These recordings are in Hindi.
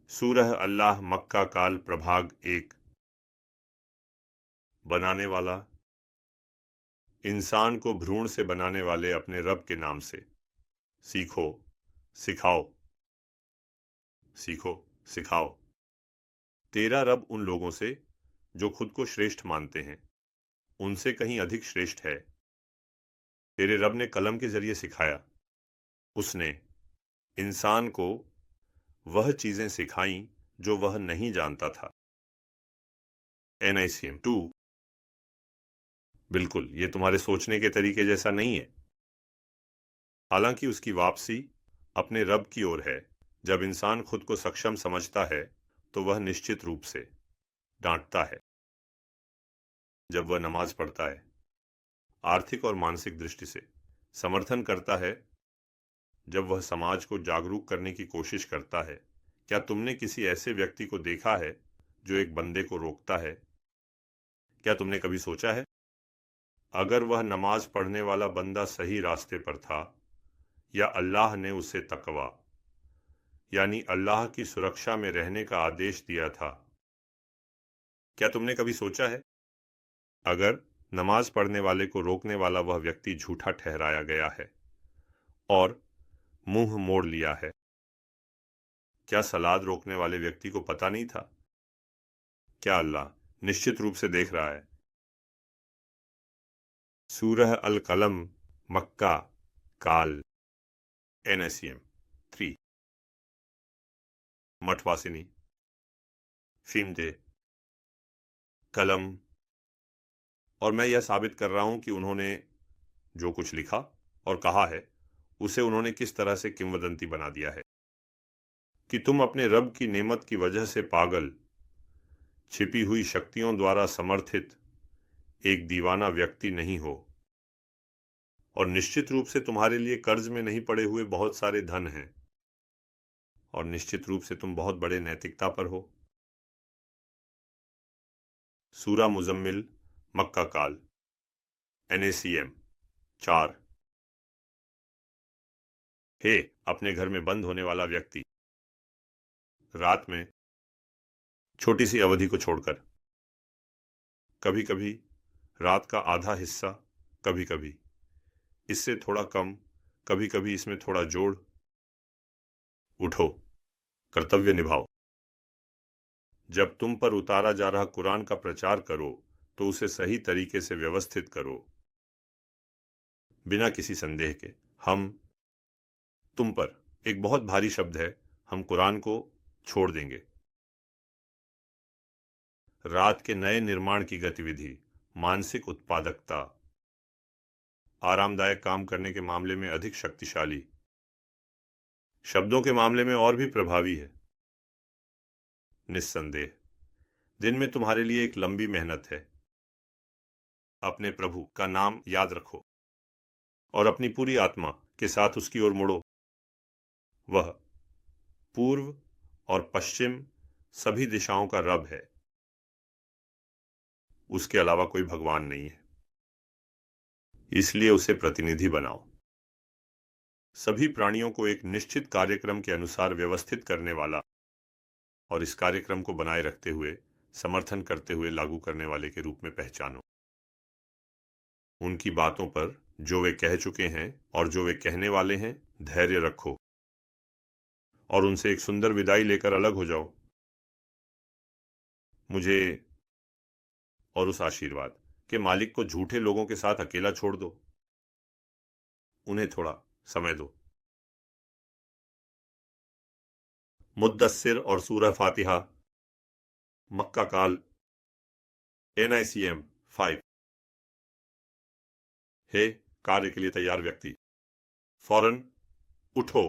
सूरह अल्लाह मक्का काल प्रभाग 1। बनाने वाला इंसान को भ्रूण से बनाने वाले अपने रब के नाम से। सीखो, सिखाओ, सीखो, सिखाओ। तेरा रब उन लोगों से जो खुद को श्रेष्ठ मानते हैं उनसे कहीं अधिक श्रेष्ठ है। तेरे रब ने कलम के जरिए सिखाया। उसने इंसान को वह चीजें सिखाईं जो वह नहीं जानता था। NICM 2। बिल्कुल, ये तुम्हारे सोचने के तरीके जैसा नहीं है। हालांकि उसकी वापसी अपने रब की ओर है। जब इंसान खुद को सक्षम समझता है तो वह निश्चित रूप से डांटता है। जब वह नमाज पढ़ता है, आर्थिक और मानसिक दृष्टि से समर्थन करता है, जब वह समाज को जागरूक करने की कोशिश करता है। क्या तुमने किसी ऐसे व्यक्ति को देखा है जो एक बंदे को रोकता है? क्या तुमने कभी सोचा है, अगर वह नमाज पढ़ने वाला बंदा सही रास्ते पर था या अल्लाह ने उसे तकवा यानी अल्लाह की सुरक्षा में रहने का आदेश दिया था? क्या तुमने कभी सोचा है, अगर नमाज पढ़ने वाले को रोकने वाला वह व्यक्ति झूठा ठहराया गया है और मुंह मोड़ लिया है, क्या सलाद रोकने वाले व्यक्ति को पता नहीं था? क्या अल्लाह निश्चित रूप से देख रहा है? सूरह अल कलम मक्का काल NICM 3। मठवासिनी फीमदे कलम। और मैं यह साबित कर रहा हूं कि उन्होंने जो कुछ लिखा और कहा है उसे उन्होंने किस तरह से किंवदंती बना दिया है कि तुम अपने रब की नेमत की वजह से पागल, छिपी हुई शक्तियों द्वारा समर्थित एक दीवाना व्यक्ति नहीं हो। और निश्चित रूप से तुम्हारे लिए कर्ज में नहीं पड़े हुए बहुत सारे धन हैं और निश्चित रूप से तुम बहुत बड़े नैतिकता पर हो। सूरा मुजम्मिल मक्का काल NACM 4। हे अपने घर में बंद होने वाला व्यक्ति, रात में छोटी सी अवधि को छोड़कर, कभी कभी रात का आधा हिस्सा, कभी कभी इससे थोड़ा कम, कभी कभी इसमें थोड़ा जोड़, उठो, कर्तव्य निभाओ। जब तुम पर उतारा जा रहा कुरान का प्रचार करो तो उसे सही तरीके से व्यवस्थित करो, बिना किसी संदेह के। हम तुम पर एक बहुत भारी शब्द है, हम कुरान को छोड़ देंगे। रात के नए निर्माण की गतिविधि, मानसिक उत्पादकता, आरामदायक काम करने के मामले में अधिक शक्तिशाली, शब्दों के मामले में और भी प्रभावी है। निस्संदेह दिन में तुम्हारे लिए एक लंबी मेहनत है। अपने प्रभु का नाम याद रखो और अपनी पूरी आत्मा के साथ उसकी ओर मुड़ो। वह पूर्व और पश्चिम सभी दिशाओं का रब है। उसके अलावा कोई भगवान नहीं है, इसलिए उसे प्रतिनिधि बनाओ। सभी प्राणियों को एक निश्चित कार्यक्रम के अनुसार व्यवस्थित करने वाला और इस कार्यक्रम को बनाए रखते हुए, समर्थन करते हुए लागू करने वाले के रूप में पहचानो। उनकी बातों पर जो वे कह चुके हैं और जो वे कहने वाले हैं, धैर्य रखो और उनसे एक सुंदर विदाई लेकर अलग हो जाओ। मुझे और उस आशीर्वाद के मालिक को झूठे लोगों के साथ अकेला छोड़ दो। उन्हें थोड़ा समय दो। मुद्दस्सिर और सूरह फातिहा मक्का काल NICM 5। हे कार्य के लिए तैयार व्यक्ति, फौरन उठो।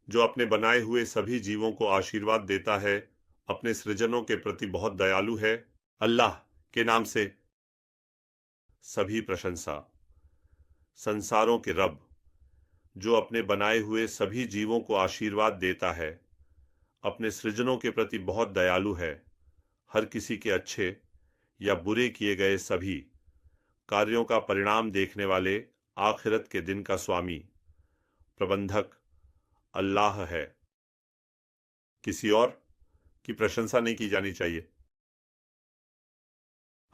जो अपने बनाए हुए सभी जीवों को आशीर्वाद देता है, अपने सृजनों के प्रति बहुत दयालु है। अल्लाह के नाम से सभी प्रशंसा संसारों के रब, जो अपने बनाए हुए सभी जीवों को आशीर्वाद देता है, अपने सृजनों के प्रति बहुत दयालु है, हर किसी के अच्छे या बुरे किए गए सभी कार्यों का परिणाम देखने वाले आखिरत के दिन का स्वामी प्रबंधक अल्लाह है। किसी और की प्रशंसा नहीं की जानी चाहिए।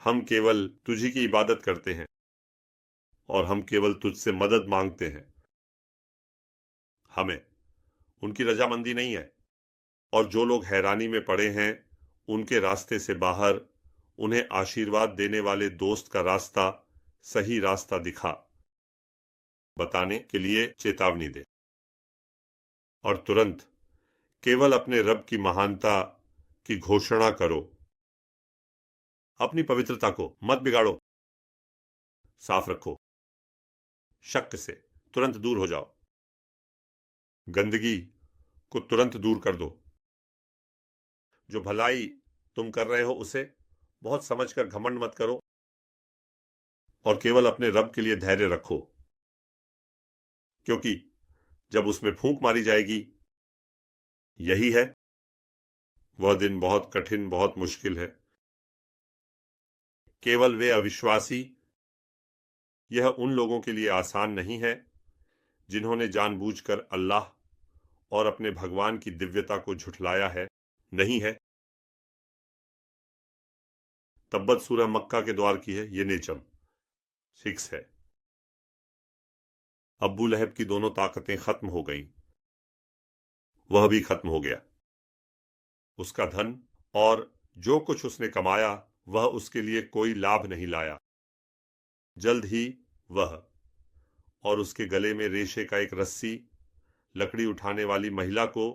हम केवल तुझी की इबादत करते हैं और हम केवल तुझसे मदद मांगते हैं। हमें उनकी रजामंदी नहीं है। और जो लोग हैरानी में पड़े हैं उनके रास्ते से बाहर उन्हें आशीर्वाद देने वाले दोस्त का रास्ता, सही रास्ता दिखा, बताने के लिए चेतावनी दे। और तुरंत केवल अपने रब की महानता की घोषणा करो। अपनी पवित्रता को मत बिगाड़ो, साफ रखो। शक से तुरंत दूर हो जाओ। गंदगी को तुरंत दूर कर दो। जो भलाई तुम कर रहे हो उसे बहुत समझकर घमंड मत करो और केवल अपने रब के लिए धैर्य रखो, क्योंकि जब उसमें फूंक मारी जाएगी, यही है, वह दिन बहुत कठिन, बहुत मुश्किल है। केवल वे अविश्वासी, यह उन लोगों के लिए आसान नहीं है जिन्होंने जानबूझकर अल्लाह और अपने भगवान की दिव्यता को झुठलाया है, नहीं है। तब्बत सूरह मक्का के द्वार की है, ये नेचम 6 है। अब्बू लहब की दोनों ताकतें खत्म हो गईं, वह भी खत्म हो गया। उसका धन और जो कुछ उसने कमाया वह उसके लिए कोई लाभ नहीं लाया। जल्द ही वह और उसके गले में रेशे का एक रस्सी लकड़ी उठाने वाली महिला को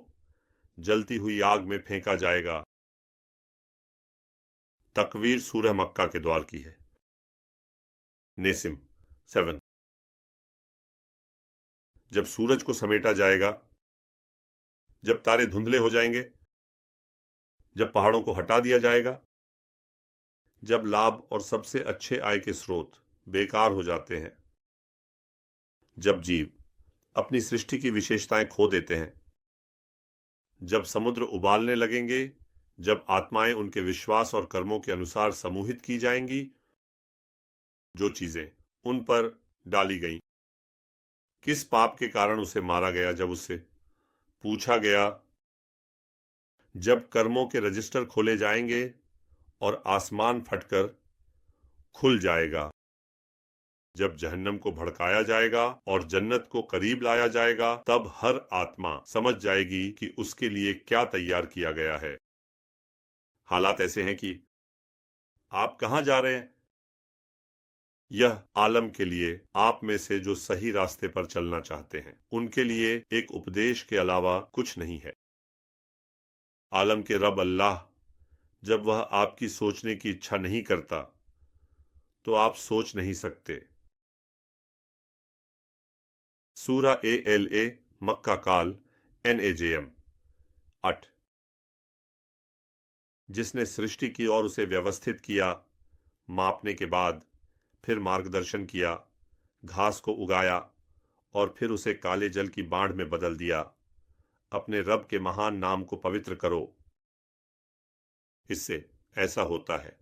जलती हुई आग में फेंका जाएगा। तकवीर सूरह मक्का के द्वार की है, नेसिम 7। जब सूरज को समेटा जाएगा, जब तारे धुंधले हो जाएंगे, जब पहाड़ों को हटा दिया जाएगा, जब लाभ और सबसे अच्छे आय के स्रोत बेकार हो जाते हैं, जब जीव अपनी सृष्टि की विशेषताएं खो देते हैं, जब समुद्र उबालने लगेंगे, जब आत्माएं उनके विश्वास और कर्मों के अनुसार समूहित की जाएंगी, जो चीजें उन पर डाली गईं। किस पाप के कारण उसे मारा गया? जब उससे पूछा गया, जब कर्मों के रजिस्टर खोले जाएंगे और आसमान फटकर खुल जाएगा, जब जहन्नम को भड़काया जाएगा और जन्नत को करीब लाया जाएगा, तब हर आत्मा समझ जाएगी कि उसके लिए क्या तैयार किया गया है। हालात ऐसे हैं कि आप कहां जा रहे हैं? यह आलम के लिए आप में से जो सही रास्ते पर चलना चाहते हैं, उनके लिए एक उपदेश के अलावा कुछ नहीं है। आलम के रब अल्लाह, जब वह आपकी सोचने की इच्छा नहीं करता तो आप सोच नहीं सकते। सूरा ALA मक्का काल NAJM 8। जिसने सृष्टि की और उसे व्यवस्थित किया, मापने के बाद फिर मार्गदर्शन किया, घास को उगाया और फिर उसे काले जल की बाढ़ में बदल दिया। अपने रब के महान नाम को पवित्र करो। इससे ऐसा होता है,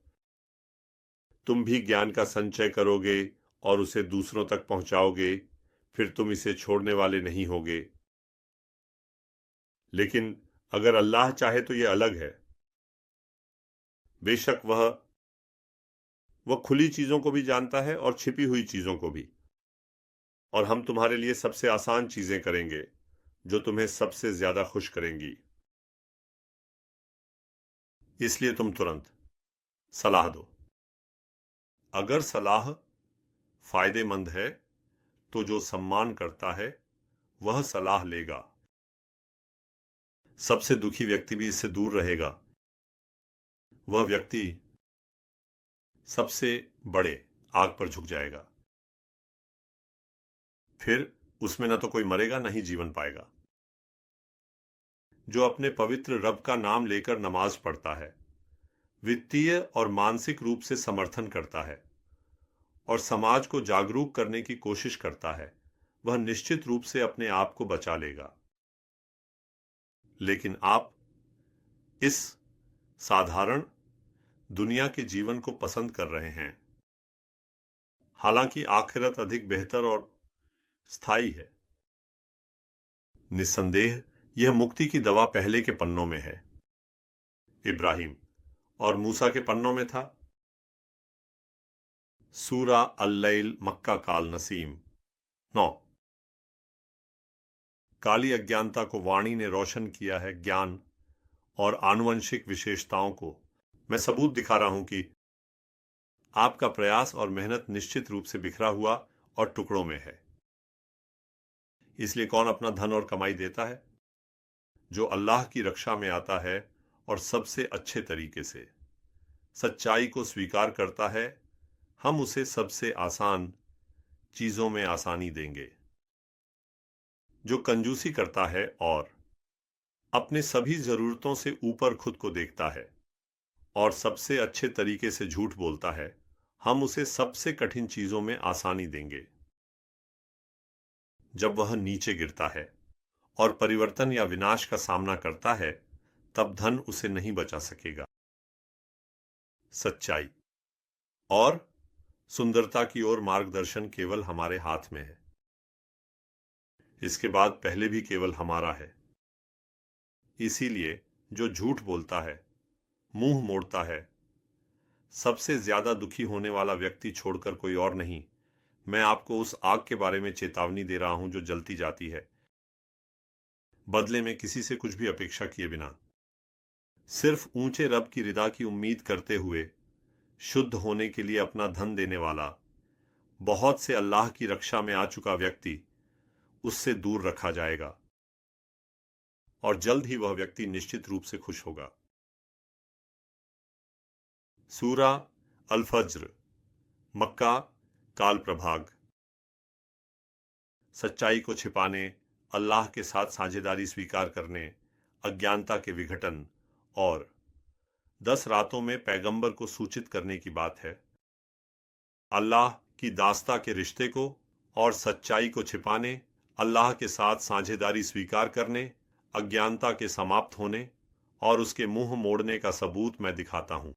तुम भी ज्ञान का संचय करोगे और उसे दूसरों तक पहुंचाओगे, फिर तुम इसे छोड़ने वाले नहीं होगे। लेकिन अगर अल्लाह चाहे तो यह अलग है। बेशक वह खुली चीजों को भी जानता है और छिपी हुई चीजों को भी। और हम तुम्हारे लिए सबसे आसान चीजें करेंगे जो तुम्हें सबसे ज्यादा खुश करेंगी। इसलिए तुम तुरंत सलाह दो। अगर सलाह फायदेमंद है तो जो सम्मान करता है वह सलाह लेगा। सबसे दुखी व्यक्ति भी इससे दूर रहेगा। वह व्यक्ति सबसे बड़े आग पर झुक जाएगा। फिर उसमें न तो कोई मरेगा न ही जीवन पाएगा। जो अपने पवित्र रब का नाम लेकर नमाज पढ़ता है, वित्तीय और मानसिक रूप से समर्थन करता है और समाज को जागरूक करने की कोशिश करता है, वह निश्चित रूप से अपने आप को बचा लेगा। लेकिन आप इस साधारण दुनिया के जीवन को पसंद कर रहे हैं, हालांकि आखिरत अधिक बेहतर और स्थायी है। निस्संदेह यह मुक्ति की दवा पहले के पन्नों में है, इब्राहिम और मूसा के पन्नों में था। सूरा अल-लैल मक्का काल नसीम 9। काली अज्ञानता को वाणी ने रोशन किया है ज्ञान और आनुवंशिक विशेषताओं को। मैं सबूत दिखा रहा हूं कि आपका प्रयास और मेहनत निश्चित रूप से बिखरा हुआ और टुकड़ों में है। इसलिए कौन अपना धन और कमाई देता है? जो अल्लाह की रक्षा में आता है और सबसे अच्छे तरीके से सच्चाई को स्वीकार करता है, हम उसे सबसे आसान चीजों में आसानी देंगे। जो कंजूसी करता है और अपने सभी जरूरतों से ऊपर खुद को देखता है और सबसे अच्छे तरीके से झूठ बोलता है, हम उसे सबसे कठिन चीजों में आसानी देंगे। जब वह नीचे गिरता है और परिवर्तन या विनाश का सामना करता है, तब धन उसे नहीं बचा सकेगा। सच्चाई और सुंदरता की ओर मार्गदर्शन केवल हमारे हाथ में है। इसके बाद पहले भी केवल हमारा है। इसीलिए जो झूठ बोलता है, मुंह मोड़ता है, सबसे ज्यादा दुखी होने वाला व्यक्ति छोड़कर कोई और नहीं। मैं आपको उस आग के बारे में चेतावनी दे रहा हूं जो जलती जाती है, बदले में किसी से कुछ भी अपेक्षा किए बिना, सिर्फ ऊंचे रब की रिदा की उम्मीद करते हुए शुद्ध होने के लिए अपना धन देने वाला, बहुत से अल्लाह की रक्षा में आ चुका व्यक्ति उससे दूर रखा जाएगा और जल्द ही वह व्यक्ति निश्चित रूप से खुश होगा। सूरा अल-फज्र मक्का काल प्रभाग। सच्चाई को छिपाने, अल्लाह के साथ साझेदारी स्वीकार करने, अज्ञानता के विघटन और 10 रातों में पैगंबर को सूचित करने की बात है। अल्लाह की दास्ता के रिश्ते को और सच्चाई को छिपाने, अल्लाह के साथ साझेदारी स्वीकार करने, अज्ञानता के समाप्त होने और उसके मुंह मोड़ने का सबूत मैं दिखाता हूं।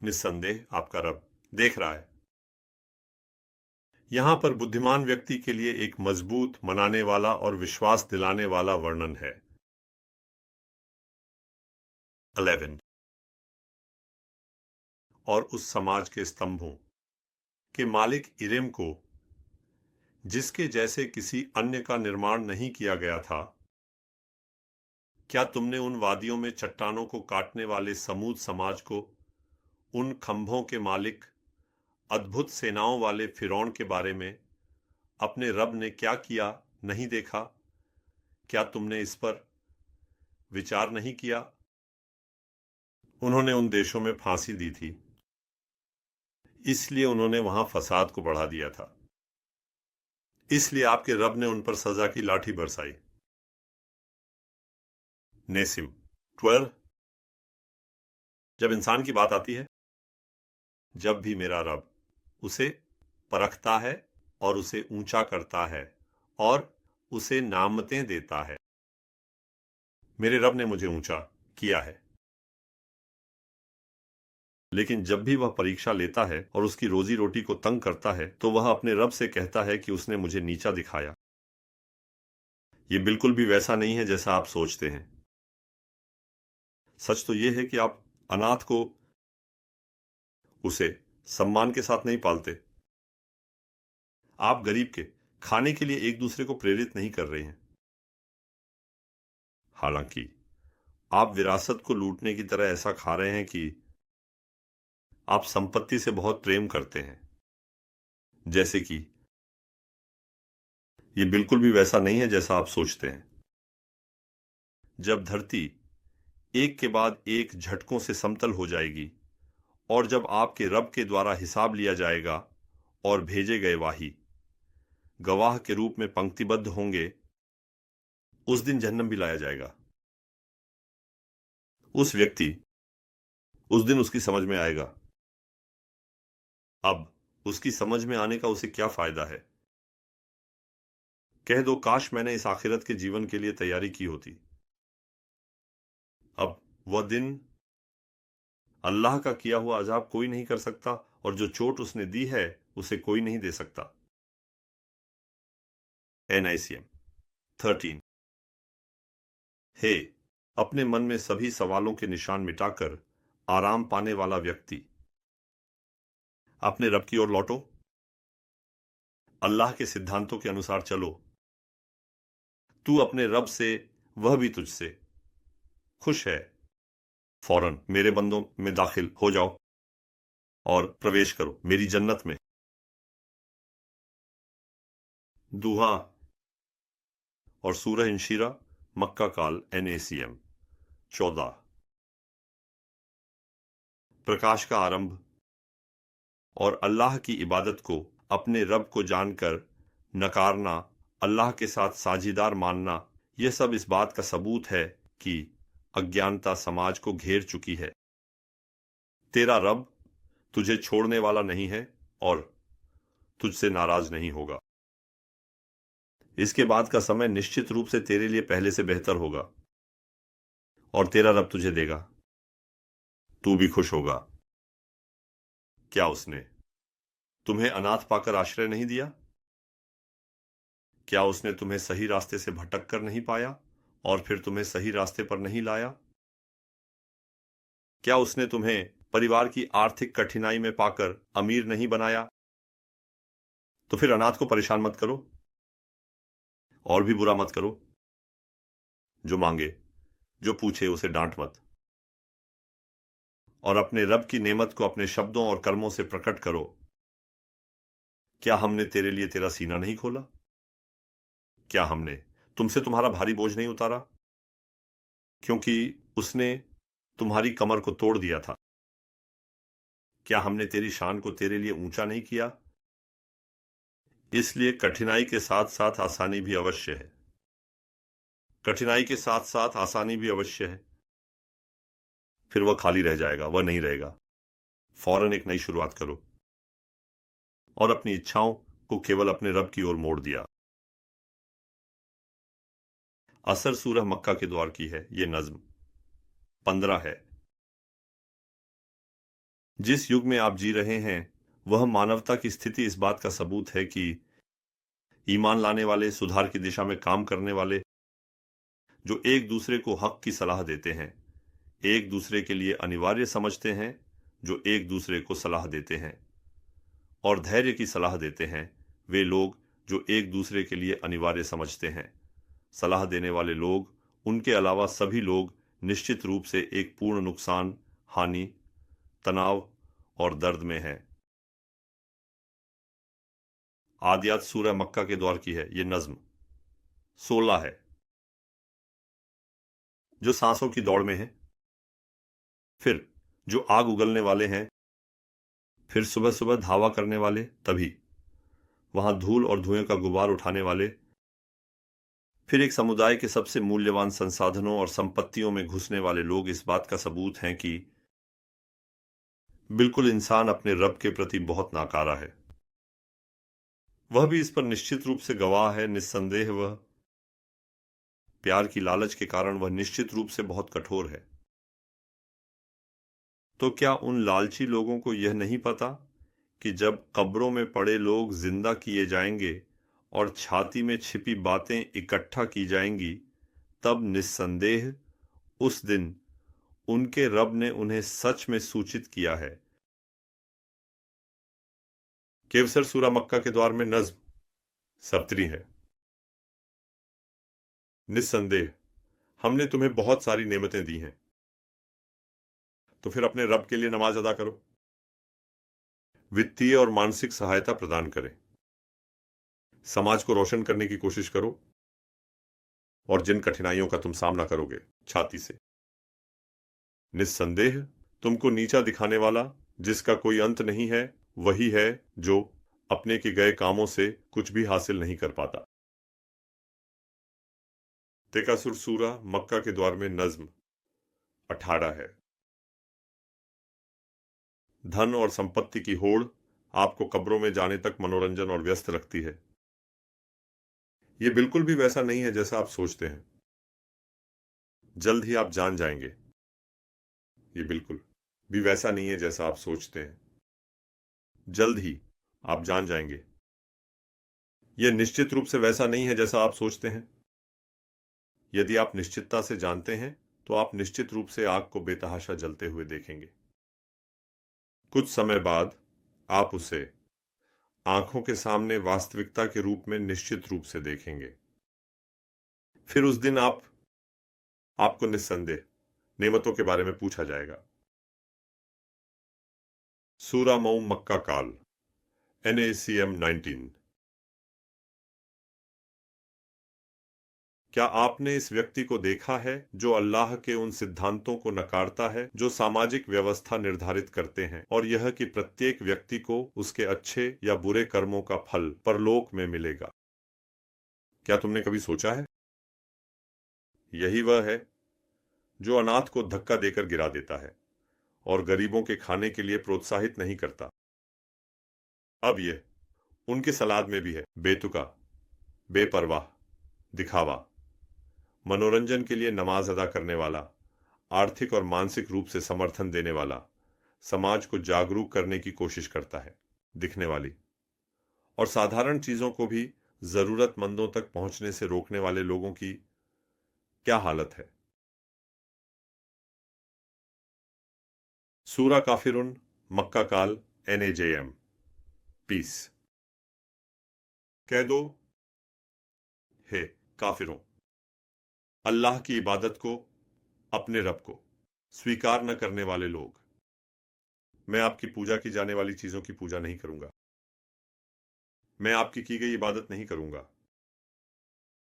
निस्संदेह आपका रब देख रहा है। यहां पर बुद्धिमान व्यक्ति के लिए एक मजबूत, मनाने वाला और विश्वास दिलाने वाला वर्णन है। 11 और उस समाज के स्तंभों के मालिक इरम को, जिसके जैसे किसी अन्य का निर्माण नहीं किया गया था। क्या तुमने उन वादियों में चट्टानों को काटने वाले समूद समाज को, उन खंभों के मालिक अद्भुत सेनाओं वाले फिरौन के बारे में अपने रब ने क्या किया नहीं देखा? क्या तुमने इस पर विचार नहीं किया? उन्होंने उन देशों में फांसी दी थी, इसलिए उन्होंने वहां फसाद को बढ़ा दिया था। इसलिए आपके रब ने उन पर सजा की लाठी बरसाई। नेसिम 12। जब इंसान की बात आती है, जब भी मेरा रब उसे परखता है और उसे ऊंचा करता है और उसे नामतें देता है। मेरे रब ने मुझे ऊंचा किया है, लेकिन जब भी वह परीक्षा लेता है और उसकी रोजी रोटी को तंग करता है, तो वह अपने रब से कहता है कि उसने मुझे नीचा दिखाया। यह बिल्कुल भी वैसा नहीं है जैसा आप सोचते हैं। सच तो यह है कि आप अनाथ को उसे सम्मान के साथ नहीं पालते। आप गरीब के खाने के लिए एक दूसरे को प्रेरित नहीं कर रहे हैं। हालांकि आप विरासत को लूटने की तरह ऐसा खा रहे हैं कि आप संपत्ति से बहुत प्रेम करते हैं। जैसे कि यह बिल्कुल भी वैसा नहीं है जैसा आप सोचते हैं। जब धरती एक के बाद एक झटकों से समतल हो जाएगी और जब आपके रब के द्वारा हिसाब लिया जाएगा और भेजे गए वाही गवाह के रूप में पंक्तिबद्ध होंगे, उस दिन जहन्नम भी लाया जाएगा। उस दिन उसकी समझ में आएगा। अब उसकी समझ में आने का उसे क्या फायदा है? कह दो, काश मैंने इस आखिरत के जीवन के लिए तैयारी की होती। अब वह दिन अल्लाह का किया हुआ अजाब कोई नहीं कर सकता और जो चोट उसने दी है उसे कोई नहीं दे सकता। NICM 13। हे, अपने मन में सभी सवालों के निशान मिटाकर आराम पाने वाला व्यक्ति, अपने रब की ओर लौटो, अल्लाह के सिद्धांतों के अनुसार चलो। तू अपने रब से, वह भी तुझसे खुश है। फौरन मेरे बंदों में दाखिल हो जाओ और प्रवेश करो मेरी जन्नत में। दुहा और सूरह इंशीरा, मक्का काल, NACM 14। प्रकाश का आरंभ और अल्लाह की इबादत को अपने रब को जानकर नकारना, अल्लाह के साथ साझीदार मानना, यह सब इस बात का सबूत है कि अज्ञानता समाज को घेर चुकी है। तेरा रब तुझे छोड़ने वाला नहीं है और तुझसे नाराज नहीं होगा। इसके बाद का समय निश्चित रूप से तेरे लिए पहले से बेहतर होगा और तेरा रब तुझे देगा, तू भी खुश होगा। क्या उसने तुम्हें अनाथ पाकर आश्रय नहीं दिया? क्या उसने तुम्हें सही रास्ते से भटक कर नहीं पाया और फिर तुम्हें सही रास्ते पर नहीं लाया? क्या उसने तुम्हें परिवार की आर्थिक कठिनाई में पाकर अमीर नहीं बनाया? तो फिर अनाथ को परेशान मत करो और भी बुरा मत करो। जो मांगे, जो पूछे, उसे डांट मत और अपने रब की नेमत को अपने शब्दों और कर्मों से प्रकट करो। क्या हमने तेरे लिए तेरा सीना नहीं खोला? क्या हमने तुमसे तुम्हारा भारी बोझ नहीं उतारा? क्योंकि उसने तुम्हारी कमर को तोड़ दिया था। क्या हमने तेरी शान को तेरे लिए ऊंचा नहीं किया? इसलिए कठिनाई के साथ साथ आसानी भी अवश्य है। कठिनाई के साथ साथ आसानी भी अवश्य है। फिर वह खाली रह जाएगा, वह नहीं रहेगा। फौरन एक नई शुरुआत करो और अपनी इच्छाओं को केवल अपने रब की ओर मोड़ दिया। असर सूरह मक्का के द्वार की है। ये नज्म 15 है। जिस युग में आप जी रहे हैं वह मानवता की स्थिति इस बात का सबूत है कि ईमान लाने वाले, सुधार की दिशा में काम करने वाले, जो एक दूसरे को हक की सलाह देते हैं, एक दूसरे के लिए अनिवार्य समझते हैं, जो एक दूसरे को सलाह देते हैं और धैर्य की सलाह देते हैं, वे लोग जो एक दूसरे के लिए अनिवार्य समझते हैं। सलाह देने वाले लोग, उनके अलावा सभी लोग निश्चित रूप से एक पूर्ण नुकसान, हानि, तनाव और दर्द में हैं। आदियात सूरह मक्का के द्वार की है। ये नज्म 16 है। जो सांसों की दौड़ में है, फिर जो आग उगलने वाले हैं, फिर सुबह सुबह धावा करने वाले, तभी वहां धूल और धुएं का गुबार उठाने वाले, फिर एक समुदाय के सबसे मूल्यवान संसाधनों और संपत्तियों में घुसने वाले लोग इस बात का सबूत हैं कि बिल्कुल इंसान अपने रब के प्रति बहुत नाकारा है। वह भी इस पर निश्चित रूप से गवाह है। निस्संदेह वह प्यार की लालच के कारण वह निश्चित रूप से बहुत कठोर है। तो क्या उन लालची लोगों को यह नहीं पता कि जब कब्रों में पड़े लोग जिंदा किए जाएंगे और छाती में छिपी बातें इकट्ठा की जाएंगी, तब निस्संदेह उस दिन उनके रब ने उन्हें सच में सूचित किया है। केवसर सूरा मक्का के द्वार में नज्म 17 है। निस्संदेह हमने तुम्हें बहुत सारी नेमतें दी हैं, तो फिर अपने रब के लिए नमाज अदा करो, वित्तीय और मानसिक सहायता प्रदान करें, समाज को रोशन करने की कोशिश करो और जिन कठिनाइयों का तुम सामना करोगे, छाती से। निस्संदेह तुमको नीचा दिखाने वाला, जिसका कोई अंत नहीं है, वही है जो अपने के गए कामों से कुछ भी हासिल नहीं कर पाता। तेकासुर सूरा मक्का के द्वार में नज्म 18 है। धन और संपत्ति की होड़ आपको कब्रों में जाने तक मनोरंजन और व्यस्त रखती है। यह बिल्कुल भी वैसा नहीं है जैसा आप सोचते हैं। जल्द ही आप जान जाएंगे। ये बिल्कुल भी वैसा नहीं है जैसा आप सोचते हैं। जल्द ही आप जान जाएंगे। यह निश्चित रूप से वैसा नहीं है जैसा आप सोचते हैं। यदि आप निश्चितता से जानते हैं तो आप निश्चित रूप से आग को बेतहाशा जलते हुए देखेंगे। कुछ समय बाद आप उसे आंखों के सामने वास्तविकता के रूप में निश्चित रूप से देखेंगे। फिर उस दिन आपको निस्संदेह नेमतों के बारे में पूछा जाएगा। सूरा मऊ मक्का काल NACM 19। क्या आपने इस व्यक्ति को देखा है जो अल्लाह के उन सिद्धांतों को नकारता है जो सामाजिक व्यवस्था निर्धारित करते हैं, और यह कि प्रत्येक व्यक्ति को उसके अच्छे या बुरे कर्मों का फल परलोक में मिलेगा? क्या तुमने कभी सोचा है? यही वह है जो अनाथ को धक्का देकर गिरा देता है और गरीबों के खाने के लिए प्रोत्साहित नहीं करता। अब यह उनके सलाद में भी है, बेतुका, बेपरवाह, दिखावा, मनोरंजन के लिए नमाज अदा करने वाला, आर्थिक और मानसिक रूप से समर्थन देने वाला, समाज को जागरूक करने की कोशिश करता है, दिखने वाली और साधारण चीजों को भी जरूरतमंदों तक पहुंचने से रोकने वाले लोगों की क्या हालत है। सूरा काफिरुन मक्का काल NAJM 20। कह दो, हे काफिरों, अल्लाह की इबादत को, अपने रब को स्वीकार न करने वाले लोग, मैं आपकी पूजा की जाने वाली चीजों की पूजा नहीं करूंगा। मैं आपकी की गई इबादत नहीं करूंगा।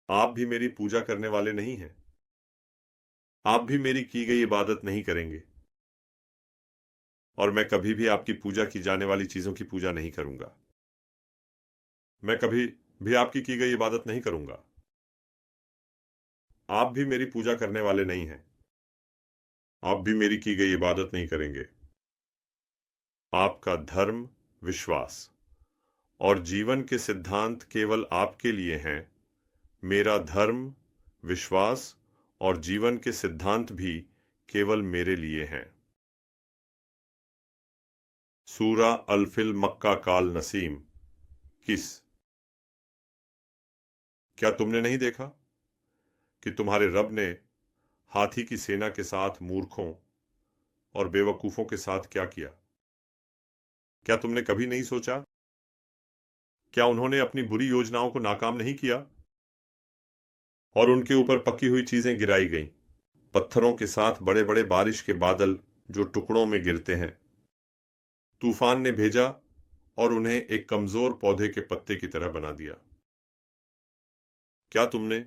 आप भी मेरी पूजा करने वाले नहीं हैं। आप भी मेरी की गई इबादत नहीं करेंगे और मैं कभी भी आपकी पूजा की जाने वाली चीजों की पूजा नहीं करूंगा। मैं कभी भी आपकी की गई इबादत नहीं करूंगा। आप भी मेरी पूजा करने वाले नहीं हैं। आप भी मेरी की गई इबादत नहीं करेंगे। आपका धर्म, विश्वास और जीवन के सिद्धांत केवल आपके लिए हैं। मेरा धर्म, विश्वास और जीवन के सिद्धांत भी केवल मेरे लिए हैं। सूरा अल-फिल मक्का काल नसीम 21। क्या तुमने नहीं देखा कि तुम्हारे रब ने हाथी की सेना के साथ मूर्खों और बेवकूफों के साथ क्या किया? क्या तुमने कभी नहीं सोचा? क्या उन्होंने अपनी बुरी योजनाओं को नाकाम नहीं किया और उनके ऊपर पकी हुई चीजें गिराई गईं, पत्थरों के साथ बड़े बड़े बारिश के बादल जो टुकड़ों में गिरते हैं। तूफान ने भेजा और उन्हें एक कमजोर पौधे के पत्ते की तरह बना दिया। क्या तुमने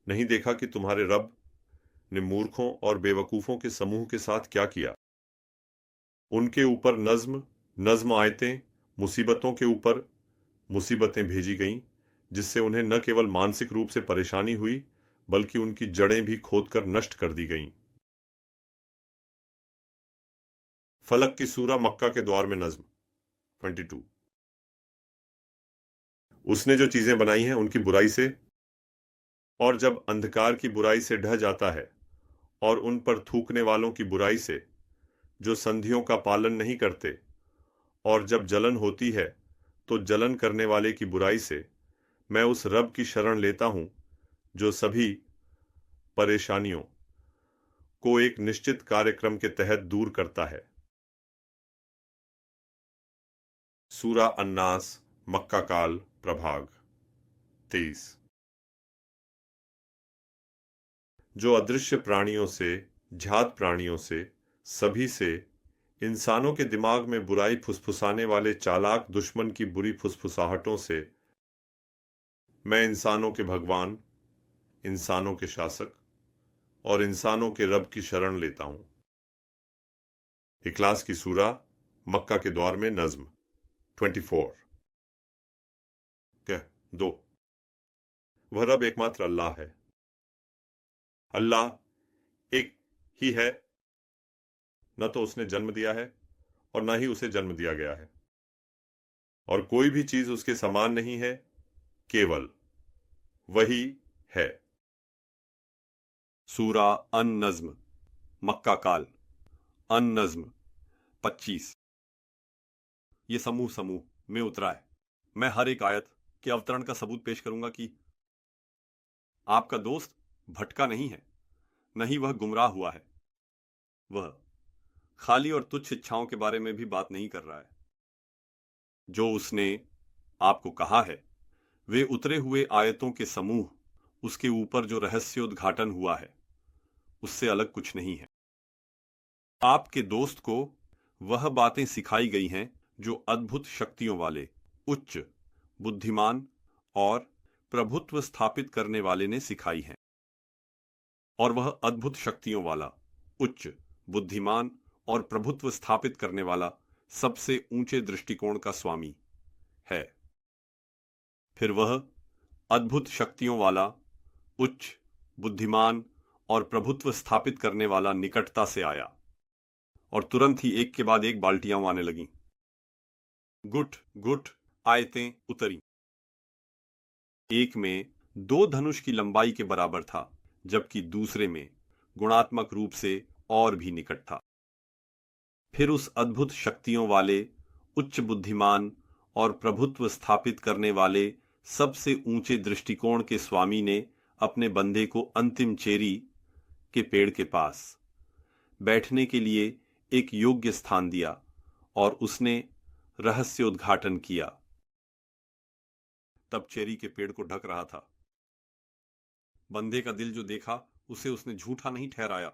नहीं देखा कि तुम्हारे रब ने मूर्खों और बेवकूफों के समूह के साथ क्या किया? उनके ऊपर नज्म आयतें, मुसीबतों के ऊपर मुसीबतें भेजी गईं, जिससे उन्हें न केवल मानसिक रूप से परेशानी हुई बल्कि उनकी जड़ें भी खोदकर नष्ट कर दी गईं। फलक की सूरा मक्का के द्वार में नज्म 22। उसने जो चीजें बनाई हैं उनकी बुराई से, और जब अंधकार की बुराई से ढह जाता है, और उन पर थूकने वालों की बुराई से जो संधियों का पालन नहीं करते, और जब जलन होती है तो जलन करने वाले की बुराई से, मैं उस रब की शरण लेता हूं जो सभी परेशानियों को एक निश्चित कार्यक्रम के तहत दूर करता है। सूरा अन्नास मक्का काल प्रभाग 23। जो अदृश्य प्राणियों से, झात प्राणियों से, सभी से, इंसानों के दिमाग में बुराई फुसफुसाने वाले चालाक दुश्मन की बुरी फुसफुसाहटों से, मैं इंसानों के भगवान, इंसानों के शासक और इंसानों के रब की शरण लेता हूं। इखलास की सूरा मक्का के द्वार में नज्म 24। कह दो, वह रब एकमात्र अल्लाह है। अल्लाह एक ही है, न तो उसने जन्म दिया है और न ही उसे जन्म दिया गया है, और कोई भी चीज उसके समान नहीं है, केवल वही है। सूरा अन नज्म मक्का काल अन नज्म 25। ये समूह समूह में उतरा है। मैं हर एक आयत के अवतरण का सबूत पेश करूंगा कि आपका दोस्त भटका नहीं है, न ही वह गुमराह हुआ है। वह खाली और तुच्छ इच्छाओं के बारे में भी बात नहीं कर रहा है। जो उसने आपको कहा है वे उतरे हुए आयतों के समूह, उसके ऊपर जो रहस्योद्घाटन हुआ है उससे अलग कुछ नहीं है। आपके दोस्त को वह बातें सिखाई गई हैं जो अद्भुत शक्तियों वाले, उच्च, बुद्धिमान और प्रभुत्व स्थापित करने वाले ने सिखाई हैं। और वह अद्भुत शक्तियों वाला, उच्च, बुद्धिमान और प्रभुत्व स्थापित करने वाला सबसे ऊंचे दृष्टिकोण का स्वामी है। फिर वह अद्भुत शक्तियों वाला, उच्च, बुद्धिमान और प्रभुत्व स्थापित करने वाला निकटता से आया और तुरंत ही एक के बाद एक बाल्टियां आने लगीं। गुट गुट आयतें उतरी। एक में 2 धनुष की लंबाई के बराबर था, जबकि दूसरे में गुणात्मक रूप से और भी निकट था। फिर उस अद्भुत शक्तियों वाले, उच्च, बुद्धिमान और प्रभुत्व स्थापित करने वाले सबसे ऊंचे दृष्टिकोण के स्वामी ने अपने बंदे को अंतिम चेरी के पेड़ के पास बैठने के लिए एक योग्य स्थान दिया और उसने रहस्योद्घाटन किया। तब चेरी के पेड़ को ढक रहा था। बंदे का दिल जो देखा उसे उसने झूठा नहीं ठहराया।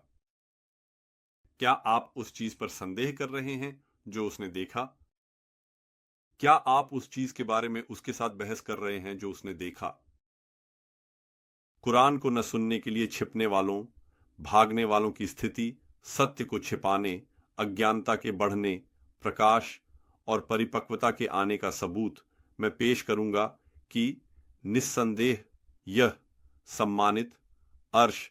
क्या आप उस चीज पर संदेह कर रहे हैं जो उसने देखा? क्या आप उस चीज के बारे में उसके साथ बहस कर रहे हैं जो उसने देखा? कुरान को न सुनने के लिए छिपने वालों, भागने वालों की स्थिति सत्य को छिपाने, अज्ञानता के बढ़ने, प्रकाश और परिपक्वता के आने का सबूत मैं पेश करूंगा कि निस्संदेह यह सम्मानित अर्श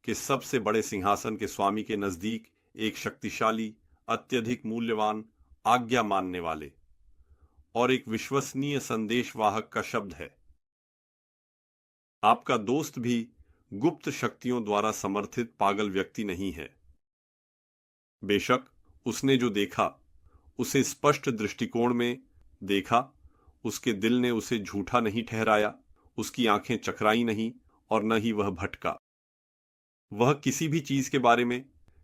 के सबसे बड़े सिंहासन के स्वामी के नजदीक एक शक्तिशाली, अत्यधिक मूल्यवान, आज्ञा मानने वाले और एक विश्वसनीय संदेशवाहक का शब्द है। आपका दोस्त भी गुप्त शक्तियों द्वारा समर्थित पागल व्यक्ति नहीं है। बेशक उसने जो देखा उसे स्पष्ट दृष्टिकोण में देखा, उसके दिल ने उसे झूठा नहीं ठहराया, उसकी आंखें चकराई नहीं और न ही वह भटका। वह किसी भी चीज के बारे में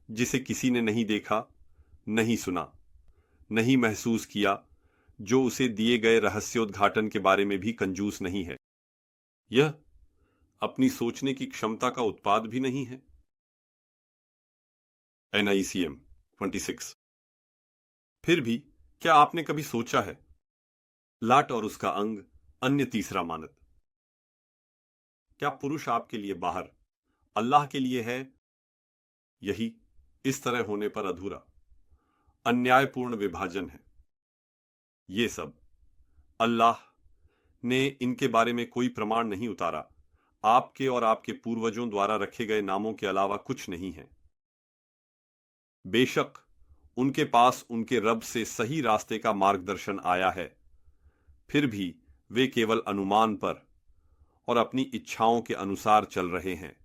जिसे किसी ने नहीं देखा, नहीं सुना, नहीं महसूस किया, जो उसे दिए गए रहस्योद्घाटन के बारे में भी कंजूस नहीं है। यह अपनी सोचने की क्षमता का उत्पाद भी नहीं है। NICM 26। फिर भी क्या आपने कभी सोचा है लाट और उसका अंग, अन्य तीसरा मानद? क्या पुरुष आपके लिए बाहर, अल्लाह के लिए है? यही इस तरह होने पर अधूरा, अन्यायपूर्ण विभाजन है। ये सब अल्लाह ने इनके बारे में कोई प्रमाण नहीं उतारा। आपके और आपके पूर्वजों द्वारा रखे गए नामों के अलावा कुछ नहीं है। बेशक उनके पास उनके रब से सही रास्ते का मार्गदर्शन आया है, फिर भी वे केवल अनुमान पर और अपनी इच्छाओं के अनुसार चल रहे हैं।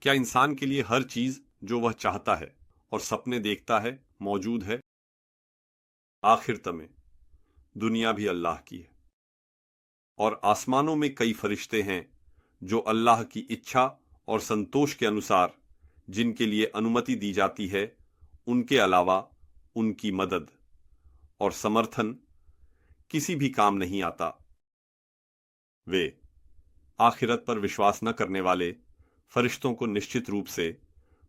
क्या इंसान के लिए हर चीज जो वह चाहता है और सपने देखता है मौजूद है? आखिरतमे में दुनिया भी अल्लाह की है और आसमानों में कई फरिश्ते हैं जो अल्लाह की इच्छा और संतोष के अनुसार जिनके लिए अनुमति दी जाती है, उनके अलावा उनकी मदद और समर्थन किसी भी काम नहीं आता। वे आखिरत पर विश्वास न करने वाले फरिश्तों को निश्चित रूप से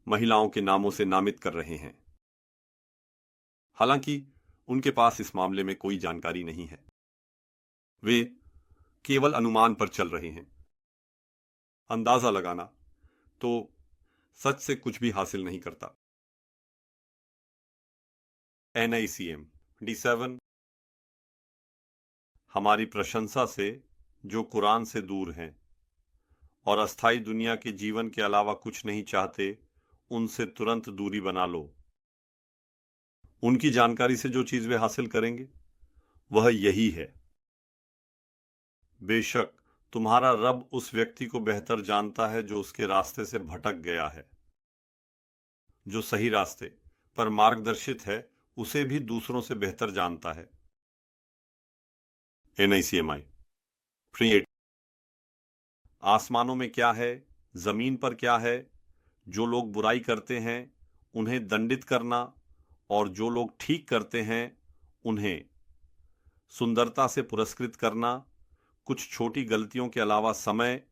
महिलाओं के नामों से नामित कर रहे हैं, हालांकि उनके पास इस मामले में कोई जानकारी नहीं है। वे केवल अनुमान पर चल रहे हैं। अंदाजा लगाना तो सच से कुछ भी हासिल नहीं करता। NICM 27। हमारी प्रशंसा से जो कुरान से दूर हैं और अस्थाई दुनिया के जीवन के अलावा कुछ नहीं चाहते, उनसे तुरंत दूरी बना लो। उनकी जानकारी से जो चीज वे हासिल करेंगे वह यही है। बेशक तुम्हारा रब उस व्यक्ति को बेहतर जानता है जो उसके रास्ते से भटक गया है। जो सही रास्ते पर मार्गदर्शित है उसे भी दूसरों से बेहतर जानता है। NICMI 38। आसमानों में क्या है जमीन पर क्या है, जो लोग बुराई करते हैं उन्हें दंडित करना और जो लोग ठीक करते हैं उन्हें सुंदरता से पुरस्कृत करना, कुछ छोटी गलतियों के अलावा समय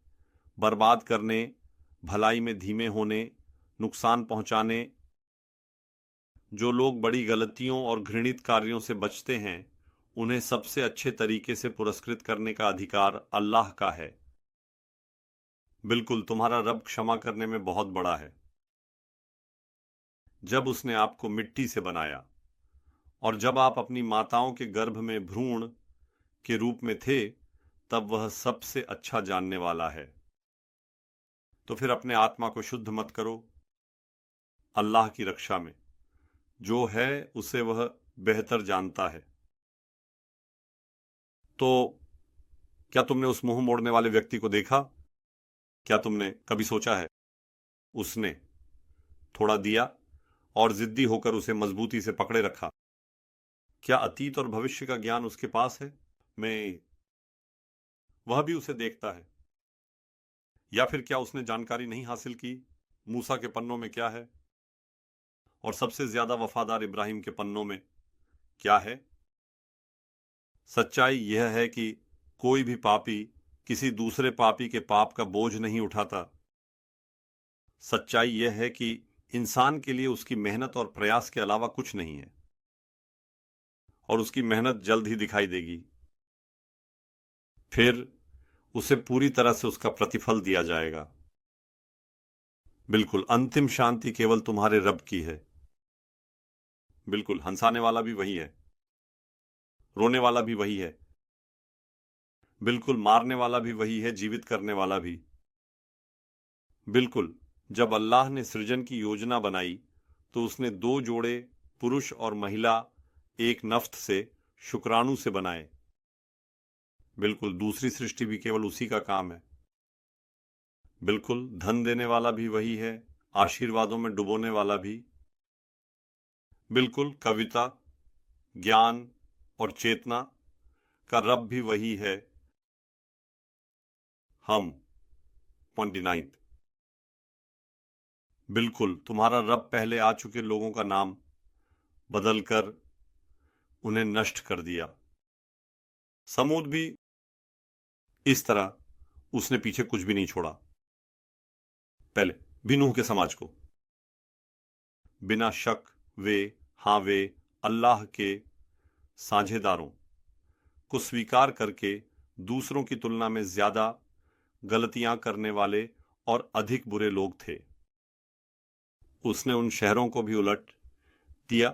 बर्बाद करने, भलाई में धीमे होने, नुकसान पहुंचाने। जो लोग बड़ी गलतियों और घृणित कार्यों से बचते हैं उन्हें सबसे अच्छे तरीके से पुरस्कृत करने का अधिकार अल्लाह का है। बिल्कुल, तुम्हारा रब क्षमा करने में बहुत बड़ा है। जब उसने आपको मिट्टी से बनाया और जब आप अपनी माताओं के गर्भ में भ्रूण के रूप में थे, तब वह सबसे अच्छा जानने वाला है। तो फिर अपने आत्मा को शुद्ध मत करो अल्लाह की रक्षा में। जो है उसे वह बेहतर जानता है। तो क्या तुमने उस मुंह मोड़ने वाले व्यक्ति को देखा? क्या तुमने कभी सोचा है उसने थोड़ा दिया और जिद्दी होकर उसे मजबूती से पकड़े रखा? क्या अतीत और भविष्य का ज्ञान उसके पास है? वह भी उसे देखता है। या फिर क्या उसने जानकारी नहीं हासिल की मूसा के पन्नों में क्या है और सबसे ज्यादा वफादार इब्राहिम के पन्नों में क्या है? सच्चाई यह है कि कोई भी पापी किसी दूसरे पापी के पाप का बोझ नहीं उठाता। सच्चाई यह है कि इंसान के लिए उसकी मेहनत और प्रयास के अलावा कुछ नहीं है और उसकी मेहनत जल्द ही दिखाई देगी। फिर उसे पूरी तरह से उसका प्रतिफल दिया जाएगा। बिल्कुल, अंतिम शांति केवल तुम्हारे रब की है। बिल्कुल, हंसाने वाला भी वही है, रोने वाला भी वही है। बिल्कुल, मारने वाला भी वही है, जीवित करने वाला भी। बिल्कुल, जब अल्लाह ने सृजन की योजना बनाई तो उसने दो जोड़े पुरुष और महिला एक नफ्त से, शुक्राणु से बनाए। बिल्कुल, दूसरी सृष्टि भी केवल उसी का काम है। बिल्कुल, धन देने वाला भी वही है, आशीर्वादों में डुबोने वाला भी। बिल्कुल, कविता, ज्ञान और चेतना का रब भी वही है। हम 29। बिल्कुल, तुम्हारा रब पहले आ चुके लोगों का नाम बदलकर उन्हें नष्ट कर दिया। समूद भी इस तरह, उसने पीछे कुछ भी नहीं छोड़ा। पहले भी नूह के समाज को। बिना शक वे अल्लाह के साझेदारों को स्वीकार करके दूसरों की तुलना में ज्यादा गलतियां करने वाले और अधिक बुरे लोग थे। उसने उन शहरों को भी उलट दिया,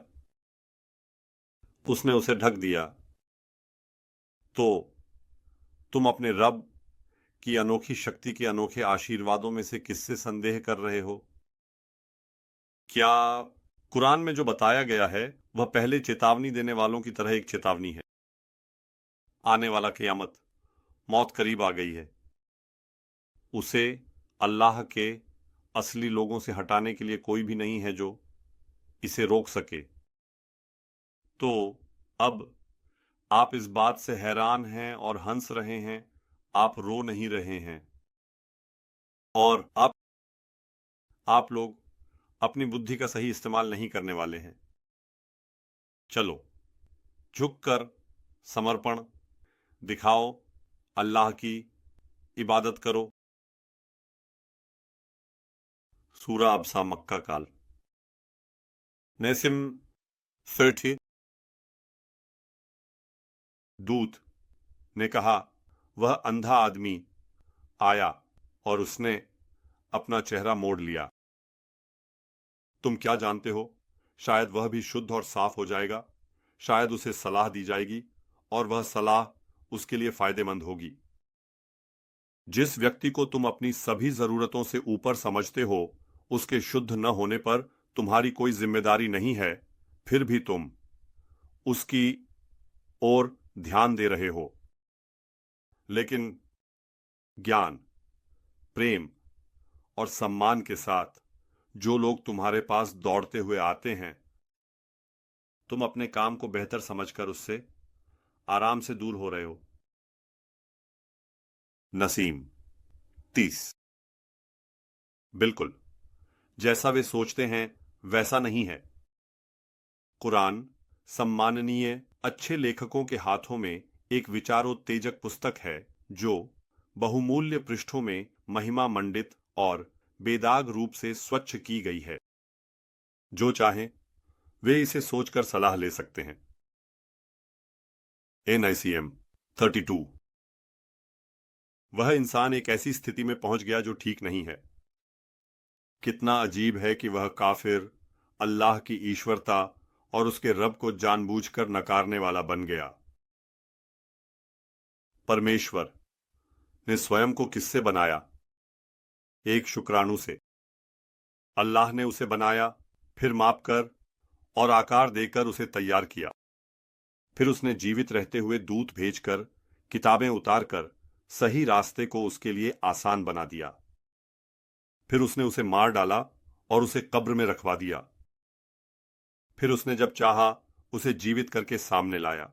उसने उसे ढक दिया। तो तुम अपने रब की अनोखी शक्ति के अनोखे आशीर्वादों में से किससे संदेह कर रहे हो? क्या कुरान में जो बताया गया है वह पहले चेतावनी देने वालों की तरह एक चेतावनी है? आने वाला क़यामत, मौत करीब आ गई है। उसे अल्लाह के असली लोगों से हटाने के लिए कोई भी नहीं है जो इसे रोक सके। तो अब आप इस बात से हैरान हैं और हंस रहे हैं, आप रो नहीं रहे हैं। और आप लोग अपनी बुद्धि का सही इस्तेमाल नहीं करने वाले हैं। चलो, झुककर समर्पण दिखाओ, अल्लाह की इबादत करो। सूरा अबसा, मक्का काल। नेसिम 30। दूत ने कहा, वह अंधा आदमी आया और उसने अपना चेहरा मोड़ लिया। तुम क्या जानते हो, शायद वह भी शुद्ध और साफ हो जाएगा। शायद उसे सलाह दी जाएगी और वह सलाह उसके लिए फायदेमंद होगी। जिस व्यक्ति को तुम अपनी सभी जरूरतों से ऊपर समझते हो, उसके शुद्ध न होने पर तुम्हारी कोई जिम्मेदारी नहीं है, फिर भी तुम उसकी ओर ध्यान दे रहे हो। लेकिन ज्ञान, प्रेम और सम्मान के साथ जो लोग तुम्हारे पास दौड़ते हुए आते हैं, तुम अपने काम को बेहतर समझकर उससे आराम से दूर हो रहे हो। नसीम 30। बिल्कुल, जैसा वे सोचते हैं वैसा नहीं है। कुरान सम्माननीय अच्छे लेखकों के हाथों में एक विचारोत्तेजक पुस्तक है जो बहुमूल्य पृष्ठों में महिमा मंडित और बेदाग रूप से स्वच्छ की गई है। जो चाहें वे इसे सोचकर सलाह ले सकते हैं। NICM 32। वह इंसान एक ऐसी स्थिति में पहुंच गया जो ठीक नहीं है। कितना अजीब है कि वह काफिर अल्लाह की ईश्वरता और उसके रब को जानबूझकर नकारने वाला बन गया। परमेश्वर ने स्वयं को किससे बनाया? एक शुक्राणु से। अल्लाह ने उसे बनाया, फिर मापकर और आकार देकर उसे तैयार किया। फिर उसने जीवित रहते हुए दूत भेजकर किताबें उतारकर सही रास्ते को उसके लिए आसान बना दिया। फिर उसने उसे मार डाला और उसे कब्र में रखवा दिया। फिर उसने जब चाहा उसे जीवित करके सामने लाया।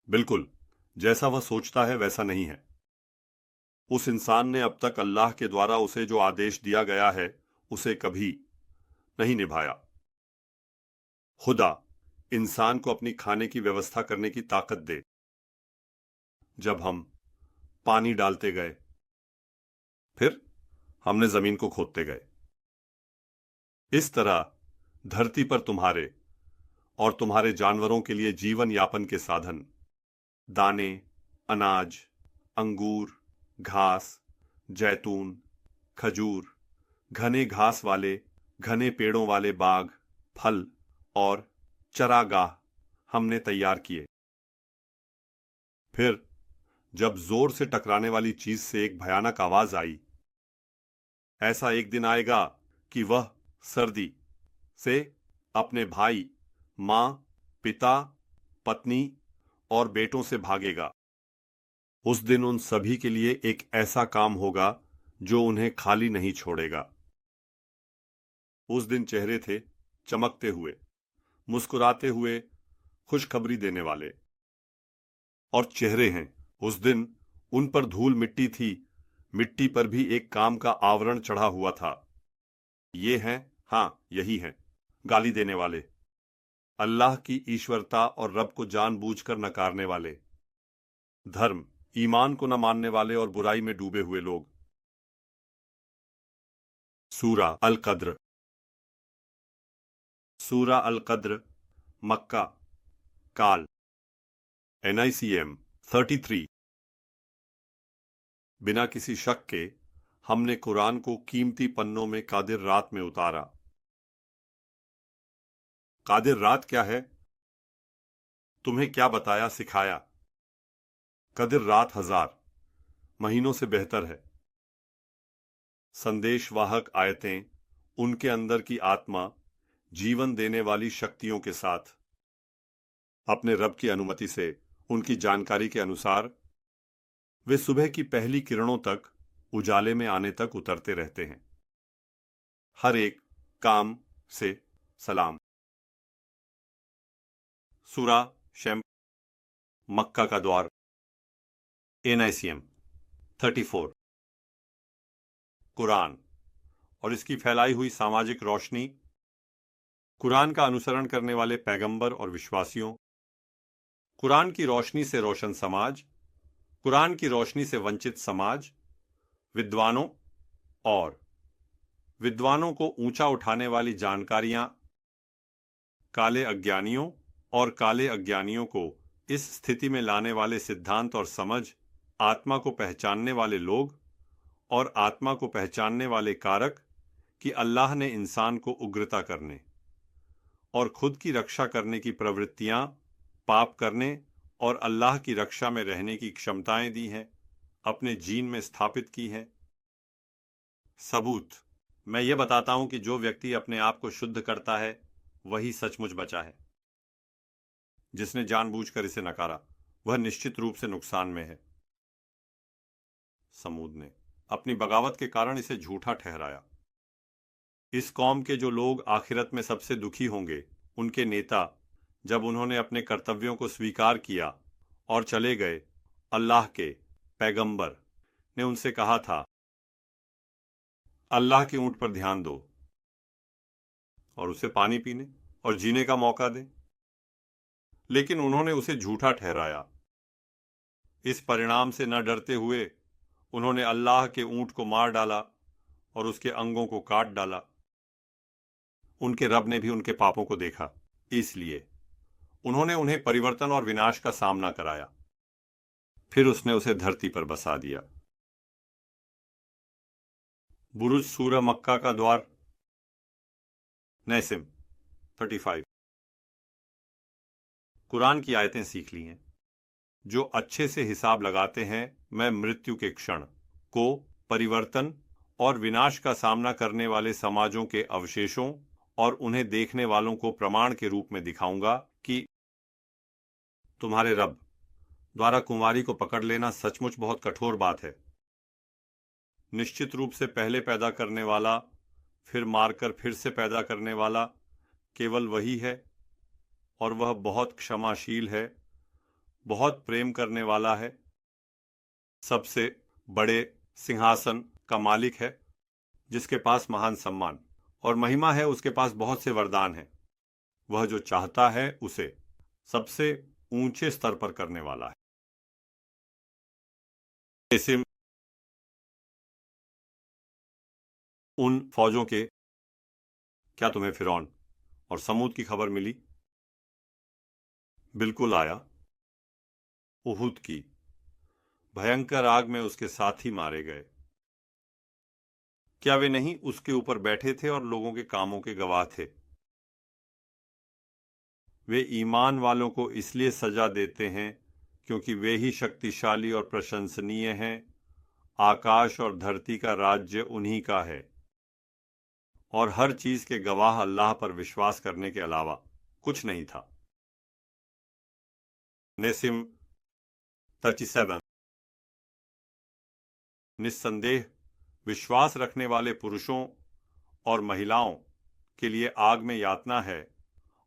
बिल्कुल, जैसा वह सोचता है वैसा नहीं है। उस इंसान ने अब तक अल्लाह के द्वारा उसे जो आदेश दिया गया है उसे कभी नहीं निभाया। खुदा इंसान को अपनी खाने की व्यवस्था करने की ताकत दे। जब हम पानी डालते गए, फिर हमने जमीन को खोदते गए। इस तरह धरती पर तुम्हारे और तुम्हारे जानवरों के लिए जीवन यापन के साधन, दाने, अनाज, अंगूर, घास, जैतून, खजूर, घने घास वाले घने पेड़ों वाले बाग, फल और चरागाह हमने तैयार किए। फिर जब जोर से टकराने वाली चीज से एक भयानक आवाज आई, ऐसा एक दिन आएगा कि वह सर्दी से अपने भाई, मां, पिता, पत्नी और बेटों से भागेगा। उस दिन उन सभी के लिए एक ऐसा काम होगा जो उन्हें खाली नहीं छोड़ेगा। उस दिन चेहरे थे चमकते हुए, मुस्कुराते हुए, खुशखबरी देने वाले। और चेहरे हैं उस दिन उन पर धूल मिट्टी थी, मिट्टी पर भी एक काम का आवरण चढ़ा हुआ था। ये हैं, हाँ यही हैं, गाली देने वाले, अल्लाह की ईश्वरता और रब को जानबूझकर नकारने वाले, धर्म ईमान को न मानने वाले और बुराई में डूबे हुए लोग। सूरा अल कद्र। सूरा अल कद्र, मक्का, काल। NICM 33। बिना किसी शक के हमने कुरान को कीमती पन्नों में कादिर रात में उतारा। कादिर रात क्या है? तुम्हें क्या बताया सिखाया? कदिर रात 1000 महीनों से बेहतर है। संदेशवाहक आयतें उनके अंदर की आत्मा जीवन देने वाली शक्तियों के साथ अपने रब की अनुमति से उनकी जानकारी के अनुसार वे सुबह की पहली किरणों तक उजाले में आने तक उतरते रहते हैं। हर एक काम से सलाम। सूरा शैम, मक्का का द्वार। NICM 34। कुरान और इसकी फैलाई हुई सामाजिक रोशनी। कुरान का अनुसरण करने वाले पैगंबर और विश्वासियों, कुरान की रोशनी से रोशन समाज, कुरान की रोशनी से वंचित समाज, विद्वानों और विद्वानों को ऊंचा उठाने वाली जानकारियां, काले अज्ञानियों और काले अज्ञानियों को इस स्थिति में लाने वाले सिद्धांत और समझ, आत्मा को पहचानने वाले लोग और आत्मा को पहचानने वाले कारक कि अल्लाह ने इंसान को उग्रता करने और खुद की रक्षा करने की प्रवृत्तियां, पाप करने और अल्लाह की रक्षा में रहने की क्षमताएं दी हैं, अपने जीन में स्थापित की हैं। सबूत, मैं ये बताता हूं कि जो व्यक्ति अपने आप को शुद्ध करता है वही सचमुच बचा है। जिसने जानबूझकर इसे नकारा वह निश्चित रूप से नुकसान में है। समूद ने अपनी बगावत के कारण इसे झूठा ठहराया। इस कौम के जो लोग आखिरत में सबसे दुखी होंगे, उनके नेता, जब उन्होंने अपने कर्तव्यों को स्वीकार किया और चले गए, अल्लाह के पैगंबर ने उनसे कहा था, अल्लाह के ऊंट पर ध्यान दो और उसे पानी पीने और जीने का मौका दें। लेकिन उन्होंने उसे झूठा ठहराया। इस परिणाम से न डरते हुए उन्होंने अल्लाह के ऊंट को मार डाला और उसके अंगों को काट डाला। उनके रब ने भी उनके पापों को देखा, इसलिए उन्होंने उन्हें परिवर्तन और विनाश का सामना कराया। फिर उसने उसे धरती पर बसा दिया। बुरुज सूरह मक्का का द्वार। नैसिम 35। कुरान की आयतें सीख ली हैं। जो अच्छे से हिसाब लगाते हैं, मैं मृत्यु के क्षण को परिवर्तन और विनाश का सामना करने वाले समाजों के अवशेषों और उन्हें देखने वालों को प्रमाण के रूप में दिखाऊंगा कि तुम्हारे रब द्वारा कुंवारी को पकड़ लेना सचमुच बहुत कठोर बात है। निश्चित रूप से पहले पैदा करने वाला, फिर मारकर फिर से पैदा करने वाला केवल वही है, और वह बहुत क्षमाशील है, बहुत प्रेम करने वाला है, सबसे बड़े सिंहासन का मालिक है, जिसके पास महान सम्मान और महिमा है। उसके पास बहुत से वरदान हैं। वह जो चाहता है उसे सबसे ऊंचे स्तर पर करने वाला है। इसे उन फौजों के, क्या तुम्हें फिरौन और समूद की खबर मिली? बिल्कुल आया। उहुद की भयंकर आग में उसके साथी मारे गए। क्या वे नहीं उसके ऊपर बैठे थे और लोगों के कामों के गवाह थे? वे ईमान वालों को इसलिए सजा देते हैं क्योंकि वे ही शक्तिशाली और प्रशंसनीय हैं। आकाश और धरती का राज्य उन्हीं का है, और हर चीज के गवाह अल्लाह पर विश्वास करने के अलावा कुछ नहीं था। नेसिम 37। निस्संदेह विश्वास रखने वाले पुरुषों और महिलाओं के लिए आग में यातना है,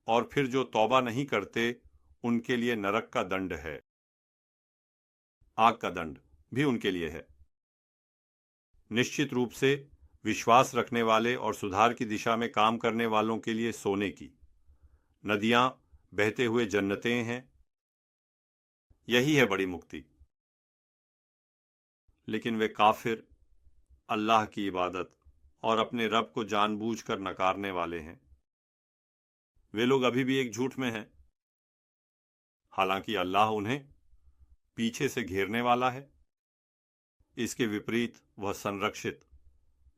और फिर जो तौबा नहीं करते उनके लिए नरक का दंड है। आग का दंड भी उनके लिए है। निश्चित रूप से विश्वास रखने वाले और सुधार की दिशा में काम करने वालों के लिए सोने की नदियां बहते हुए जन्नतें हैं। यही है बड़ी मुक्ति। लेकिन वे काफिर अल्लाह की इबादत और अपने रब को जानबूझकर नकारने वाले हैं। वे लोग अभी भी एक झूठ में हैं, हालांकि अल्लाह उन्हें पीछे से घेरने वाला है। इसके विपरीत वह संरक्षित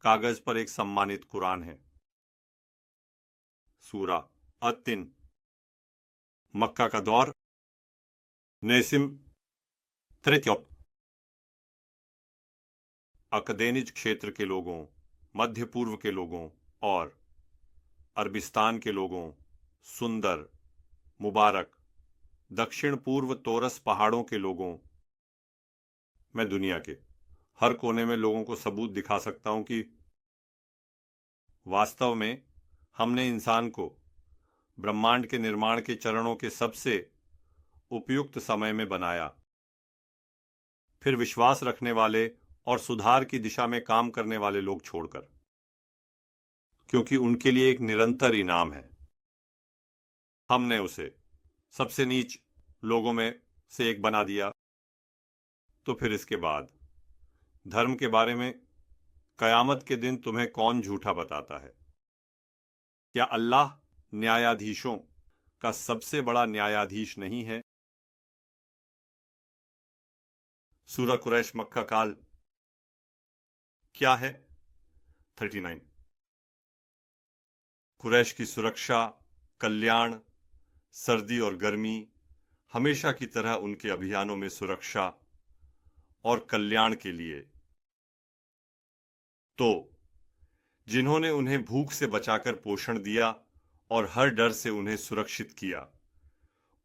कागज पर एक सम्मानित कुरान है। सूरा अत-तीन मक्का का दौर। नेसिम 33। अकदेनिज क्षेत्र के लोगों, मध्य पूर्व के लोगों और अरबिस्तान के लोगों, सुंदर, मुबारक, दक्षिण पूर्व तोरस पहाड़ों के लोगों, मैं दुनिया के हर कोने में लोगों को सबूत दिखा सकता हूं कि वास्तव में हमने इंसान को ब्रह्मांड के निर्माण के चरणों के सबसे उपयुक्त समय में बनाया। फिर विश्वास रखने वाले और सुधार की दिशा में काम करने वाले लोग छोड़कर, क्योंकि उनके लिए एक निरंतर इनाम है। हमने उसे सबसे नीच लोगों में से एक बना दिया। तो फिर इसके बाद धर्म के बारे में कयामत के दिन तुम्हें कौन झूठा बताता है? क्या अल्लाह न्यायाधीशों का सबसे बड़ा न्यायाधीश नहीं है? सूरह कुरैश मक्का काल क्या है? 39। कुरैश की सुरक्षा, कल्याण, सर्दी और गर्मी, हमेशा की तरह उनके अभियानों में सुरक्षा और कल्याण के लिए। तो जिन्होंने उन्हें भूख से बचाकर पोषण दिया और हर डर से उन्हें सुरक्षित किया,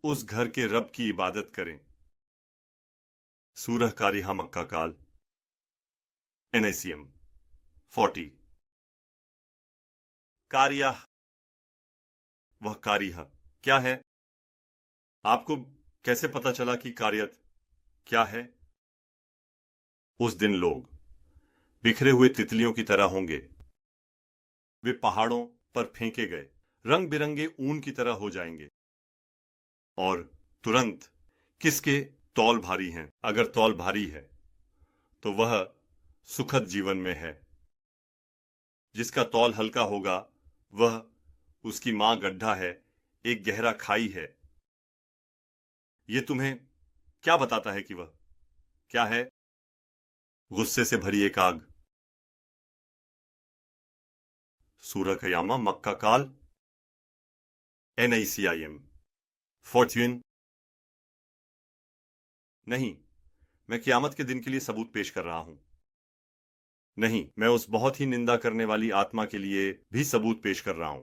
उस घर के रब की इबादत करें। सूरह कारिहा मक्का काल NACM 40। कारिया, वह कारिहा क्या है? आपको कैसे पता चला कि कारियत क्या है? उस दिन लोग बिखरे हुए तितलियों की तरह होंगे। वे पहाड़ों पर फेंके गए रंग बिरंगे ऊन की तरह हो जाएंगे। और तुरंत किसके तौल भारी हैं? अगर तौल भारी है तो वह सुखद जीवन में है। जिसका तौल हल्का होगा वह उसकी मां गड्ढा है, एक गहरा खाई है। यह तुम्हें क्या बताता है कि वह क्या है? गुस्से से भरी एक आग। सूरह क़यामा, मक्का काल, NICIM, फॉर्च्यून। नहीं, मैं क़यामत के दिन के लिए सबूत पेश कर रहा हूं। नहीं, मैं उस बहुत ही निंदा करने वाली आत्मा के लिए भी सबूत पेश कर रहा हूं।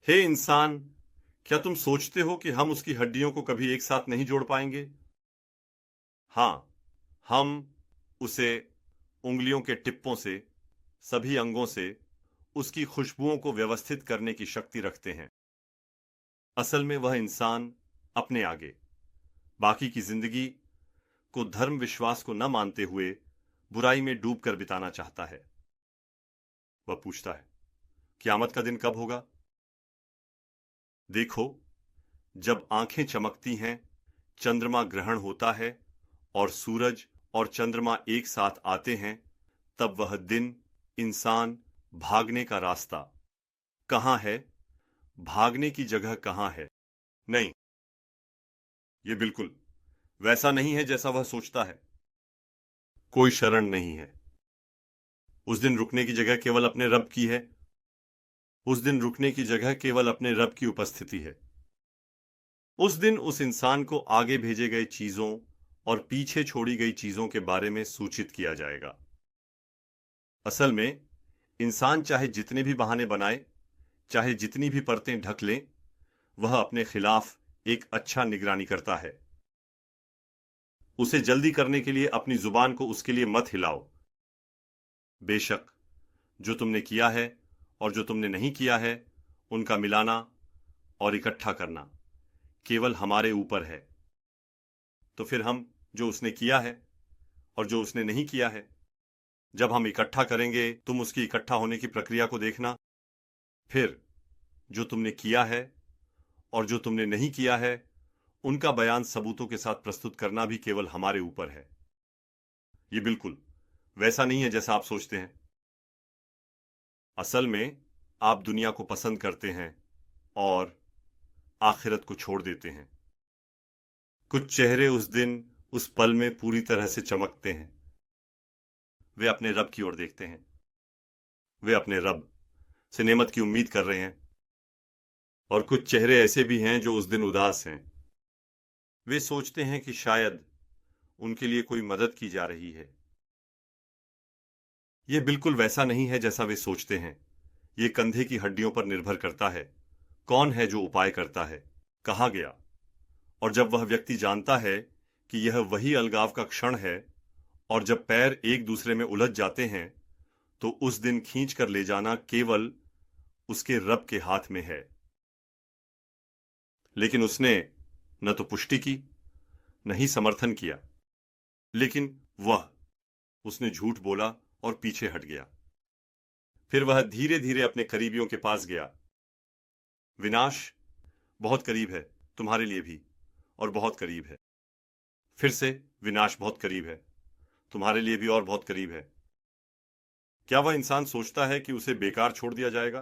हे इंसान, क्या तुम सोचते हो कि हम उसकी हड्डियों को कभी एक साथ नहीं जोड़ पाएंगे? हां, हम उसे उंगलियों के टिप्पों से, सभी अंगों से उसकी खुशबुओं को व्यवस्थित करने की शक्ति रखते हैं। असल में वह इंसान अपने आगे बाकी की जिंदगी को धर्म विश्वास को न मानते हुए बुराई में डूबकर बिताना चाहता है। वह पूछता है, क़यामत का दिन कब होगा? देखो, जब आंखें चमकती हैं, चंद्रमा ग्रहण होता है और सूरज और चंद्रमा एक साथ आते हैं, तब वह दिन इंसान भागने का रास्ता कहां है, भागने की जगह कहां है? नहीं, यह बिल्कुल वैसा नहीं है जैसा वह सोचता है। कोई शरण नहीं है। उस दिन रुकने की जगह केवल अपने रब की है। उस दिन रुकने की जगह केवल अपने रब की उपस्थिति है। उस दिन उस इंसान को आगे भेजे गए चीजों और पीछे छोड़ी गई चीजों के बारे में सूचित किया जाएगा। असल में इंसान चाहे जितने भी बहाने बनाए, चाहे जितनी भी परतें ढक ले, वह अपने खिलाफ एक अच्छा निगरानी करता है। उसे जल्दी करने के लिए अपनी जुबान को उसके लिए मत हिलाओ। बेशक जो तुमने किया है और जो तुमने नहीं किया है, उनका मिलाना और इकट्ठा करना केवल हमारे ऊपर है। तो फिर हम जो उसने किया है और जो उसने नहीं किया है, जब हम इकट्ठा करेंगे, तुम उसकी इकट्ठा होने की प्रक्रिया को देखना। फिर जो तुमने किया है और जो तुमने नहीं किया है, उनका बयान सबूतों के साथ प्रस्तुत करना भी केवल हमारे ऊपर है। ये बिल्कुल वैसा नहीं है जैसा आप सोचते हैं। असल में आप दुनिया को पसंद करते हैं और आखिरत को छोड़ देते हैं। कुछ चेहरे उस दिन, उस पल में पूरी तरह से चमकते हैं। वे अपने रब की ओर देखते हैं। वे अपने रब से नेमत की उम्मीद कर रहे हैं। और कुछ चेहरे ऐसे भी हैं जो उस दिन उदास हैं। वे सोचते हैं कि शायद उनके लिए कोई मदद की जा रही है। यह बिल्कुल वैसा नहीं है जैसा वे सोचते हैं। यह कंधे की हड्डियों पर निर्भर करता है। कौन है जो उपाय करता है, कहा गया। और जब वह व्यक्ति जानता है कि यह वही अलगाव का क्षण है, और जब पैर एक दूसरे में उलझ जाते हैं, तो उस दिन खींच कर ले जाना केवल उसके रब के हाथ में है। लेकिन उसने न तो पुष्टि की, न ही समर्थन किया। लेकिन उसने झूठ बोला और पीछे हट गया। फिर वह धीरे धीरे अपने करीबियों के पास गया। विनाश बहुत करीब है, तुम्हारे लिए भी, और बहुत करीब है। फिर से विनाश बहुत करीब है, तुम्हारे लिए भी, और बहुत करीब है। क्या वह इंसान सोचता है कि उसे बेकार छोड़ दिया जाएगा?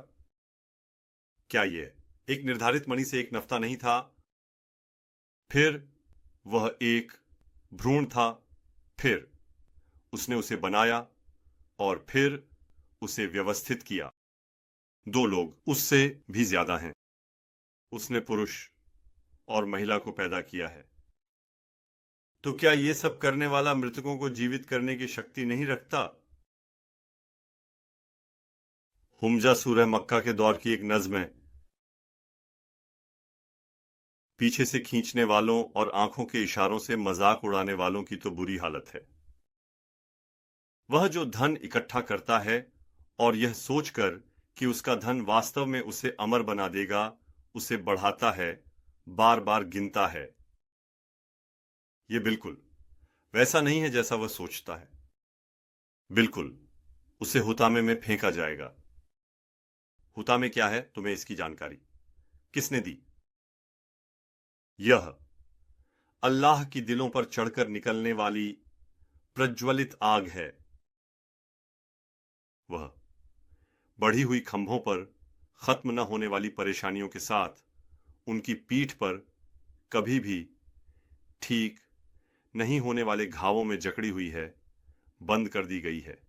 क्या यह एक निर्धारित मणि से एक नफ्ता नहीं था? फिर वह एक भ्रूण था। फिर उसने उसे बनाया और फिर उसे व्यवस्थित किया। 2 लोग, उससे भी ज्यादा हैं। उसने पुरुष और महिला को पैदा किया है। तो क्या यह सब करने वाला मृतकों को जीवित करने की शक्ति नहीं रखता? हुमजा सूरह मक्का के दौर की एक नज्म है। पीछे से खींचने वालों और आंखों के इशारों से मजाक उड़ाने वालों की तो बुरी हालत है। वह जो धन इकट्ठा करता है और यह सोचकर कि उसका धन वास्तव में उसे अमर बना देगा, उसे बढ़ाता है, बार बार गिनता है। यह बिल्कुल वैसा नहीं है जैसा वह सोचता है। बिल्कुल उसे हुतामे में फेंका जाएगा। हुतामे क्या है, तुम्हें इसकी जानकारी किसने दी? यह अल्लाह की दिलों पर चढ़कर निकलने वाली प्रज्वलित आग है। वह बढ़ी हुई खंभों पर खत्म न होने वाली परेशानियों के साथ उनकी पीठ पर कभी भी ठीक नहीं होने वाले घावों में जकड़ी हुई है, बंद कर दी गई है।